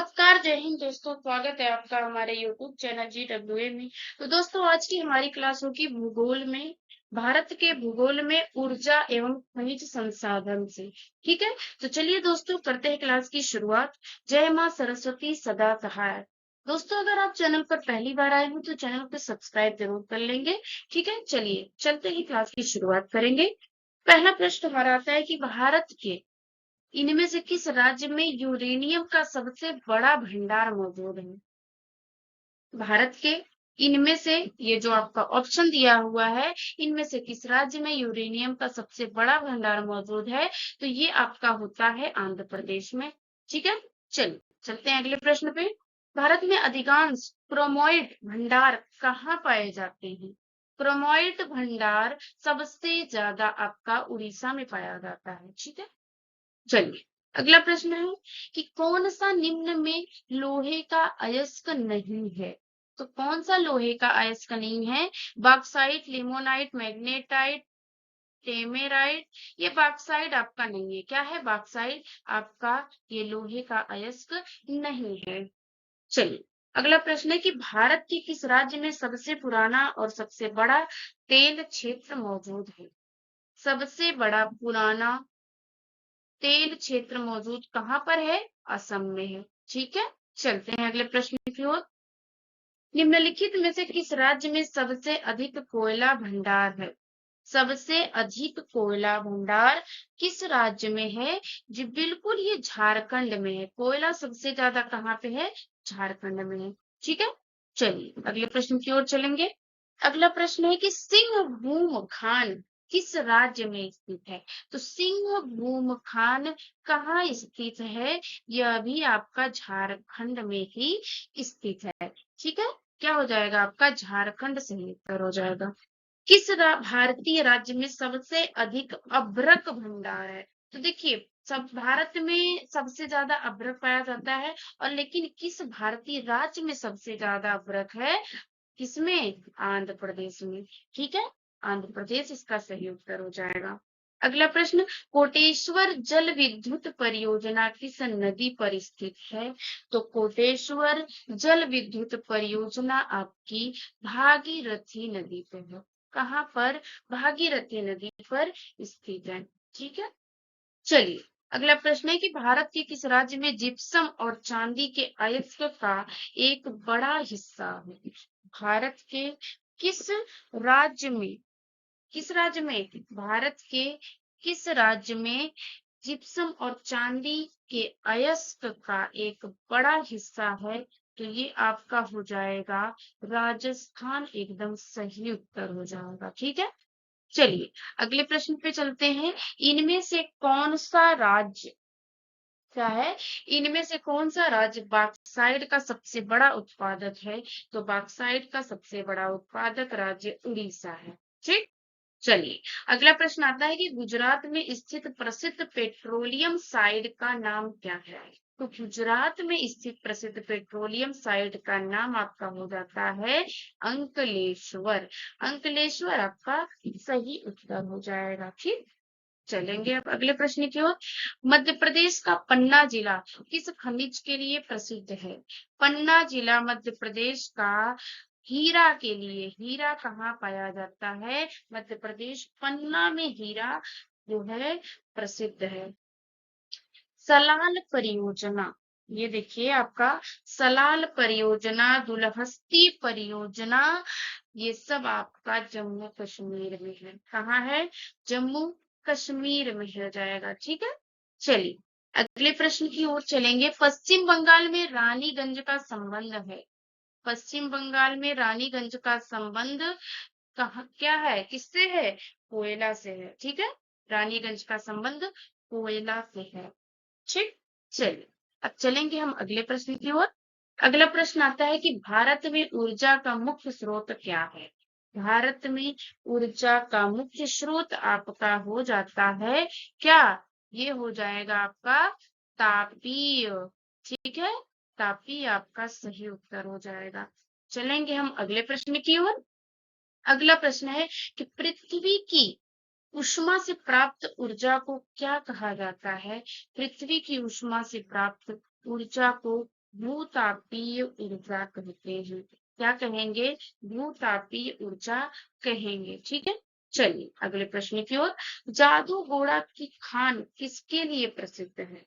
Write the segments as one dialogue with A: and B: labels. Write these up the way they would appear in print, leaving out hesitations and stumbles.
A: नमस्कार, जय हिंद दोस्तों। स्वागत है आपका हमारे यूट्यूब चैनल GWA में। तो दोस्तों, आज की हमारी क्लास होगी भूगोल में, भारत के भूगोल में ऊर्जा एवं खनिज संसाधन से। ठीक है, तो चलिए दोस्तों करते हैं क्लास की शुरुआत। जय माँ सरस्वती सदा सहाय। दोस्तों, अगर आप चैनल पर पहली बार आए हो तो चैनल को सब्सक्राइब जरूर कर लेंगे। ठीक है, चलिए चलते ही क्लास की शुरुआत करेंगे। पहला प्रश्न हमारा आता है कि भारत के इनमें से किस राज्य में यूरेनियम का सबसे बड़ा भंडार मौजूद है? भारत के इनमें से, ये जो आपका ऑप्शन दिया हुआ है, इनमें से किस राज्य में यूरेनियम का सबसे बड़ा भंडार मौजूद है? तो ये आपका होता है आंध्र प्रदेश में। ठीक है, चलिए चलते हैं अगले प्रश्न पे। भारत में अधिकांश क्रोमोइड भंडार कहाँ पाए जाते हैं? क्रोमोइड भंडार सबसे ज्यादा आपका उड़ीसा में पाया जाता है। ठीक है, चलिए अगला प्रश्न है कि कौन सा निम्न में लोहे का अयस्क नहीं है? तो कौन सा लोहे का अयस्क नहीं है? बॉक्साइट, लिमोनाइट, मैग्नेटाइट, टेमेराइट। ये बॉक्साइट आपका नहीं है। क्या है? बॉक्साइट आपका ये लोहे का अयस्क नहीं है। चलिए अगला प्रश्न है कि भारत के किस राज्य में सबसे पुराना और सबसे बड़ा तेल क्षेत्र मौजूद है? सबसे बड़ा पुराना तेल क्षेत्र मौजूद कहाँ पर है? असम में है। ठीक है, चलते हैं अगले प्रश्न की ओर। निम्नलिखित में से किस राज्य में सबसे अधिक कोयला भंडार है? सबसे अधिक कोयला भंडार किस राज्य में है? जी बिल्कुल, ये झारखंड में है। कोयला सबसे ज्यादा कहाँ पे है? झारखंड में है। ठीक है, चलिए अगले प्रश्न की ओर चलेंगे। अगला प्रश्न है कि सिंहभूम खान किस राज्य में स्थित है? तो सिंहभूम खान कहाँ स्थित है? यह भी आपका झारखंड में ही स्थित है। ठीक है, क्या हो जाएगा आपका? झारखंड सही उत्तर हो जाएगा। भारतीय राज्य में सबसे अधिक अभ्रक भंडार है? तो देखिए, सब भारत में सबसे ज्यादा अभ्रक पाया जाता है, और लेकिन किस भारतीय राज्य में सबसे ज्यादा अभ्रक है? किसमें? आंध्र प्रदेश में। ठीक है, आंध्र प्रदेश इसका सही उत्तर हो जाएगा। अगला प्रश्न, कोटेश्वर जल विद्युत परियोजना किस नदी पर स्थित है? तो कोटेश्वर जल विद्युत परियोजना आपकी भागीरथी नदी पे है। कहाँ पर? भागीरथी नदी पर स्थित है। ठीक है, चलिए अगला प्रश्न है कि भारत के किस राज्य में जिप्सम और चांदी के अयस्क का एक बड़ा हिस्सा है? भारत के किस राज्य में, किस राज्य में, भारत के किस राज्य में जिप्सम और चांदी के अयस्क का एक बड़ा हिस्सा है? तो ये आपका हो जाएगा राजस्थान। एकदम सही उत्तर हो जाएगा। ठीक है, चलिए अगले प्रश्न पे चलते हैं। इनमें से कौन सा राज्य, क्या है, इनमें से कौन सा राज्य बॉक्साइट का सबसे बड़ा उत्पादक है? तो बॉक्साइट का सबसे बड़ा उत्पादक राज्य उड़ीसा है। ठीक, चलिए अगला प्रश्न आता है कि गुजरात में स्थित प्रसिद्ध पेट्रोलियम साइट का नाम क्या है? तो गुजरात में स्थित प्रसिद्ध पेट्रोलियम साइट का नाम आपका हो जाता है अंकलेश्वर। अंकलेश्वर आपका सही उत्तर हो जाएगा। ठीक, चलेंगे अब अगले प्रश्न की ओर। मध्य प्रदेश का पन्ना जिला किस खनिज के लिए प्रसिद्ध है? पन्ना जिला मध्य प्रदेश का हीरा के लिए। हीरा कहाँ पाया जाता है? मध्य प्रदेश पन्ना में हीरा जो है प्रसिद्ध है। सलाल परियोजना, ये देखिए आपका सलाल परियोजना, दुलहस्ती परियोजना, ये सब आपका जम्मू कश्मीर में है। कहाँ है? जम्मू कश्मीर में हो जाएगा। ठीक है, चलिए अगले प्रश्न की ओर चलेंगे। पश्चिम बंगाल में रानीगंज का संबंध है। पश्चिम बंगाल में रानीगंज का संबंध कहाँ, क्या है, किससे है? कोयला से है। ठीक है, रानीगंज का संबंध कोयला से है। ठीक, चलिए अब चलेंगे हम अगले प्रश्न की ओर। अगला प्रश्न आता है कि भारत में ऊर्जा का मुख्य स्रोत क्या है? भारत में ऊर्जा का मुख्य स्रोत आपका हो जाता है क्या? ये हो जाएगा आपका तापीय। ठीक है, तापीय आपका सही उत्तर हो जाएगा। चलेंगे हम अगले प्रश्न की ओर। अगला प्रश्न है कि पृथ्वी की ऊष्मा से प्राप्त ऊर्जा को क्या कहा जाता है? पृथ्वी की ऊष्मा से प्राप्त ऊर्जा को भूतापीय ऊर्जा कहते हैं। क्या कहेंगे? भूतापीय ऊर्जा कहेंगे। ठीक है, चलिए अगले प्रश्न की ओर। जादू घोड़ा की खान किसके लिए प्रसिद्ध है?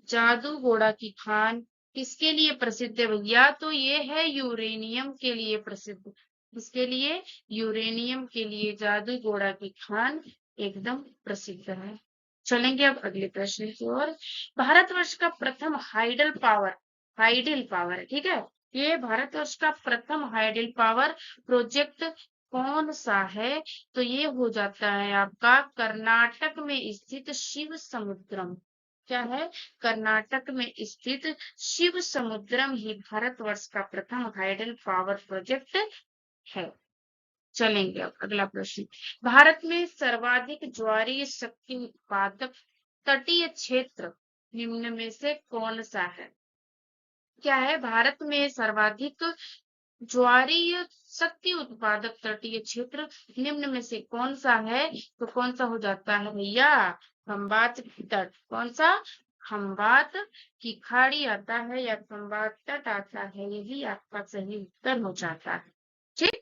A: जादू घोड़ा की खान किसके लिए प्रसिद्ध है भैया? तो ये है यूरेनियम के लिए प्रसिद्ध। किसके लिए? यूरेनियम के लिए जादू घोड़ा की खान एकदम प्रसिद्ध है। चलेंगे अब अगले प्रश्न की ओर। भारतवर्ष का प्रथम हाइडल पावर, ठीक है, ये भारतवर्ष का प्रथम हाइडल पावर प्रोजेक्ट कौन सा है? तो ये हो जाता है आपका कर्नाटक में स्थित शिव समुद्रम। क्या है? कर्नाटक में स्थित शिव समुद्रम ही भारतवर्ष का प्रथम हाइडल पावर प्रोजेक्ट है। चलेंगे अब अगला प्रश्न। भारत में सर्वाधिक ज्वारीय शक्ति उत्पादक तटीय क्षेत्र निम्न में से कौन सा है? क्या है? भारत में सर्वाधिक ज्वारीय शक्ति उत्पादक तटीय क्षेत्र निम्न में से कौन सा है? तो कौन सा हो जाता है भैया? खंबात तट। कौन सा? खंबात की खाड़ी आता है या खंबात तट आता है, यही आपका सही उत्तर हो जाता है। ठीक,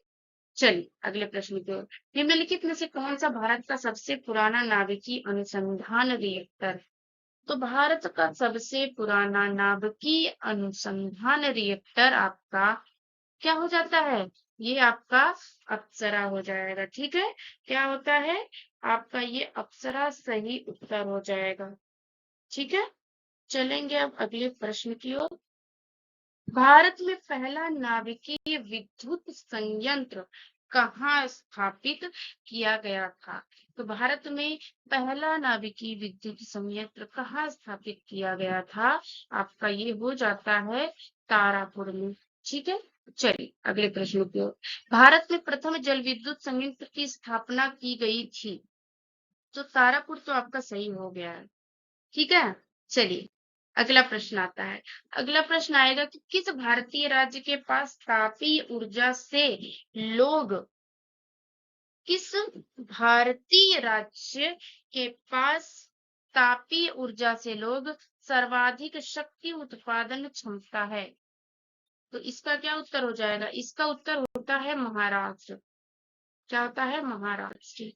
A: चलिए अगले प्रश्न की ओर। निम्नलिखित में से कौन सा भारत का सबसे पुराना नाभिकीय अनुसंधान रिएक्टर? तो भारत का सबसे पुराना नाभिकीय अनुसंधान रिएक्टर आपका क्या हो जाता है? ये आपका अप्सरा हो जाएगा। ठीक है, क्या होता है आपका? ये अप्सरा सही उत्तर हो जाएगा। ठीक है, चलेंगे अब अगले प्रश्न की ओर। भारत में पहला नाभिकीय विद्युत संयंत्र कहाँ स्थापित किया गया था? तो भारत में पहला नाभिकीय विद्युत संयंत्र कहाँ स्थापित किया गया था? आपका ये हो जाता है तारापुर में। ठीक है, चलिए अगले प्रश्न की ओर। भारत में प्रथम जल विद्युत संयंत्र की स्थापना की गई थी। तो तारापुर तो आपका सही हो गया है। ठीक है, चलिए अगला प्रश्न आता है। अगला प्रश्न आएगा कि किस भारतीय राज्य के पास तापीय ऊर्जा से लोग किस भारतीय राज्य के पास तापीय ऊर्जा से लोग सर्वाधिक शक्ति उत्पादन क्षमता है? तो इसका क्या उत्तर हो जाएगा? इसका उत्तर होता है महाराष्ट्र। क्या होता है? महाराष्ट्र।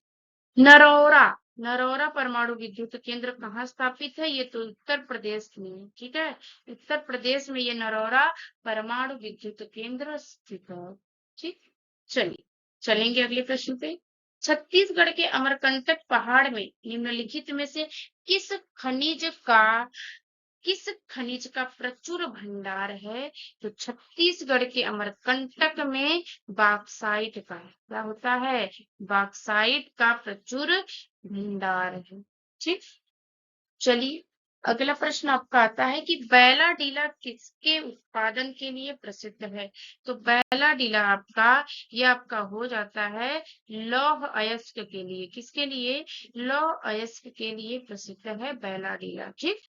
A: नरौरा नरौरा परमाणु विद्युत केंद्र कहाँ स्थापित है? ये तो उत्तर प्रदेश में है। ठीक है, उत्तर प्रदेश में ये नरौरा परमाणु विद्युत केंद्र स्थित है। ठीक, चलिए चलेंगे अगले प्रश्न पे। छत्तीसगढ़ के अमरकंटक पहाड़ में निम्नलिखित में से खनिज का किस खनिज का प्रचुर भंडार है? तो छत्तीसगढ़ के अमरकंटक में बॉक्साइट का क्या होता है? बॉक्साइट का प्रचुर भंडार है। ठीक, चलिए अगला प्रश्न आपका आता है कि बैला डीला किसके उत्पादन के लिए प्रसिद्ध है? तो बैला डीला आपका ये आपका हो जाता है लौह अयस्क के लिए। किसके लिए? लौह अयस्क के लिए प्रसिद्ध है बैला डीला। ठीक,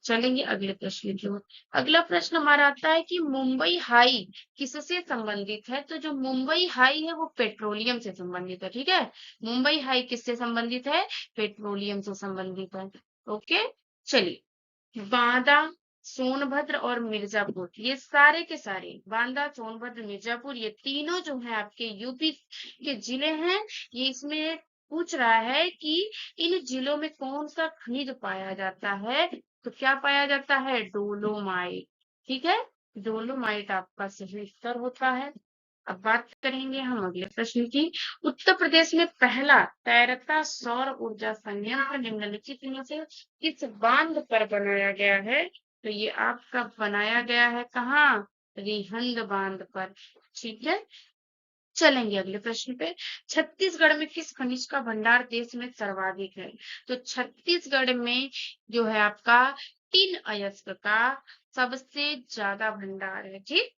A: चलेंगे अगले प्रश्न की ओर। अगला प्रश्न हमारा आता है कि मुंबई हाई किससे संबंधित है? तो जो मुंबई हाई है वो पेट्रोलियम से संबंधित है। ठीक है, मुंबई हाई किससे संबंधित है? पेट्रोलियम से संबंधित है। ओके, चलिए बांदा, सोनभद्र और मिर्जापुर, ये सारे के सारे बांदा, सोनभद्र, मिर्जापुर, ये तीनों जो है आपके यूपी के जिले हैं। ये इसमें पूछ रहा है कि इन जिलों में कौन सा खनिज पाया जाता है? तो क्या पाया जाता है? डोलोमाइट। ठीक है, डोलोमाइट आपका सही उत्तर होता है। अब बात करेंगे हम अगले प्रश्न की। उत्तर प्रदेश में पहला तैरता सौर ऊर्जा संयंत्र निम्नलिखित में से किस बांध पर बनाया गया है? तो ये आपका बनाया गया है कहाँ? रिहंद बांध पर। ठीक है, चलेंगे अगले प्रश्न पे। छत्तीसगढ़ में किस खनिज का भंडार देश में सर्वाधिक है? तो छत्तीसगढ़ में जो है आपका टिन अयस्क का सबसे ज्यादा भंडार है। ठीक,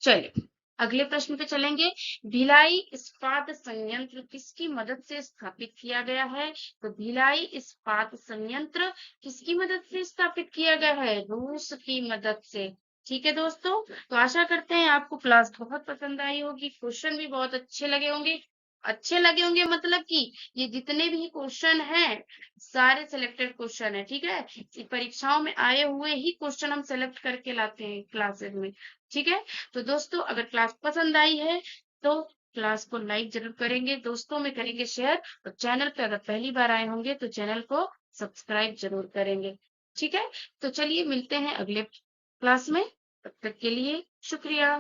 A: चलिए अगले प्रश्न पे चलेंगे। भिलाई इस्पात संयंत्र किसकी मदद से स्थापित किया गया है? तो भिलाई इस्पात संयंत्र किसकी मदद से स्थापित किया गया है? रूस की मदद से। ठीक है दोस्तों, तो आशा करते हैं आपको क्लास बहुत पसंद आई होगी, क्वेश्चन भी बहुत अच्छे लगे होंगे। अच्छे लगे होंगे मतलब कि ये जितने भी क्वेश्चन हैं सारे सिलेक्टेड क्वेश्चन है, ठीक है। परीक्षाओं में आए हुए ही क्वेश्चन हम सेलेक्ट करके लाते हैं क्लासेस में, ठीक है। तो दोस्तों अगर क्लास पसंद आई है तो क्लास को लाइक जरूर करेंगे, दोस्तों में करेंगे शेयर, और चैनल पे अगर पहली बार आए होंगे तो चैनल को सब्सक्राइब जरूर करेंगे, ठीक है। तो चलिए मिलते हैं अगले क्लास में, तब तक के लिए शुक्रिया।